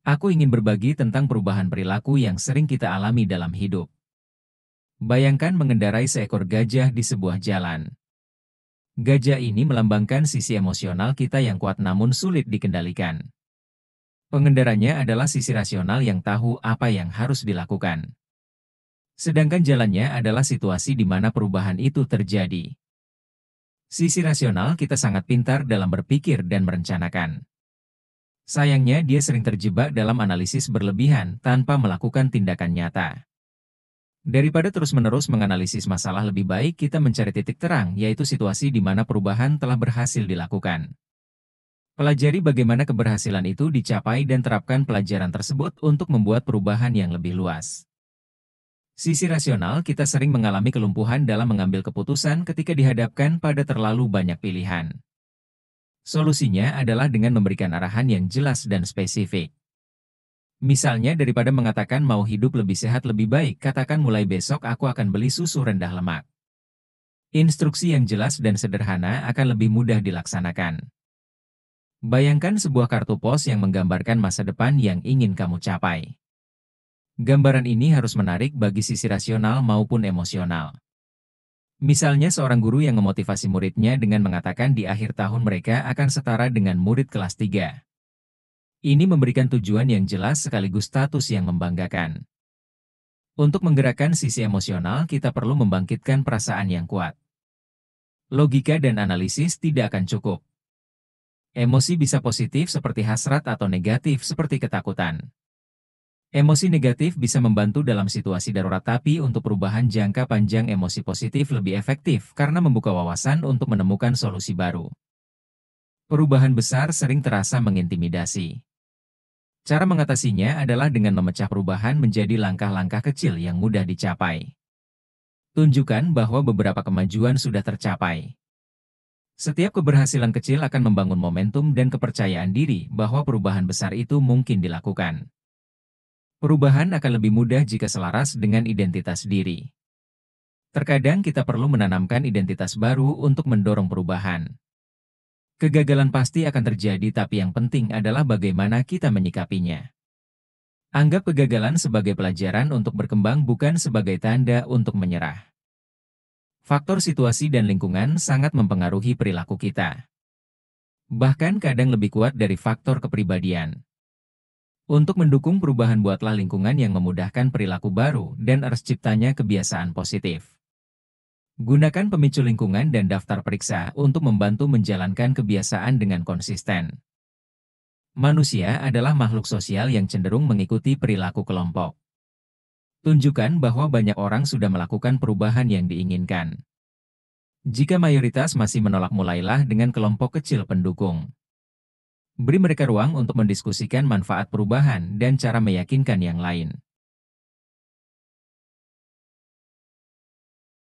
Aku ingin berbagi tentang perubahan perilaku yang sering kita alami dalam hidup. Bayangkan mengendarai seekor gajah di sebuah jalan. Gajah ini melambangkan sisi emosional kita yang kuat namun sulit dikendalikan. Pengendaranya adalah sisi rasional yang tahu apa yang harus dilakukan. Sedangkan jalannya adalah situasi di mana perubahan itu terjadi. Sisi rasional kita sangat pintar dalam berpikir dan merencanakan. Sayangnya dia sering terjebak dalam analisis berlebihan tanpa melakukan tindakan nyata. Daripada terus-menerus menganalisis masalah, lebih baik kita mencari titik terang, yaitu situasi di mana perubahan telah berhasil dilakukan. Pelajari bagaimana keberhasilan itu dicapai dan terapkan pelajaran tersebut untuk membuat perubahan yang lebih luas. Sisi rasional kita sering mengalami kelumpuhan dalam mengambil keputusan ketika dihadapkan pada terlalu banyak pilihan. Solusinya adalah dengan memberikan arahan yang jelas dan spesifik. Misalnya, daripada mengatakan mau hidup lebih sehat lebih baik, katakan mulai besok aku akan beli susu rendah lemak. Instruksi yang jelas dan sederhana akan lebih mudah dilaksanakan. Bayangkan sebuah kartu pos yang menggambarkan masa depan yang ingin kamu capai. Gambaran ini harus menarik bagi sisi rasional maupun emosional. Misalnya seorang guru yang memotivasi muridnya dengan mengatakan di akhir tahun mereka akan setara dengan murid kelas 3. Ini memberikan tujuan yang jelas sekaligus status yang membanggakan. Untuk menggerakkan sisi emosional, kita perlu membangkitkan perasaan yang kuat. Logika dan analisis tidak akan cukup. Emosi bisa positif seperti hasrat atau negatif seperti ketakutan. Emosi negatif bisa membantu dalam situasi darurat, tapi untuk perubahan jangka panjang emosi positif lebih efektif karena membuka wawasan untuk menemukan solusi baru. Perubahan besar sering terasa mengintimidasi. Cara mengatasinya adalah dengan memecah perubahan menjadi langkah-langkah kecil yang mudah dicapai. Tunjukkan bahwa beberapa kemajuan sudah tercapai. Setiap keberhasilan kecil akan membangun momentum dan kepercayaan diri bahwa perubahan besar itu mungkin dilakukan. Perubahan akan lebih mudah jika selaras dengan identitas diri. Terkadang kita perlu menanamkan identitas baru untuk mendorong perubahan. Kegagalan pasti akan terjadi, tapi yang penting adalah bagaimana kita menyikapinya. Anggap kegagalan sebagai pelajaran untuk berkembang, bukan sebagai tanda untuk menyerah. Faktor situasi dan lingkungan sangat mempengaruhi perilaku kita. Bahkan kadang lebih kuat dari faktor kepribadian. Untuk mendukung perubahan, buatlah lingkungan yang memudahkan perilaku baru dan eras ciptanya kebiasaan positif. Gunakan pemicu lingkungan dan daftar periksa untuk membantu menjalankan kebiasaan dengan konsisten. Manusia adalah makhluk sosial yang cenderung mengikuti perilaku kelompok. Tunjukkan bahwa banyak orang sudah melakukan perubahan yang diinginkan. Jika mayoritas masih menolak, mulailah dengan kelompok kecil pendukung. Beri mereka ruang untuk mendiskusikan manfaat perubahan dan cara meyakinkan yang lain.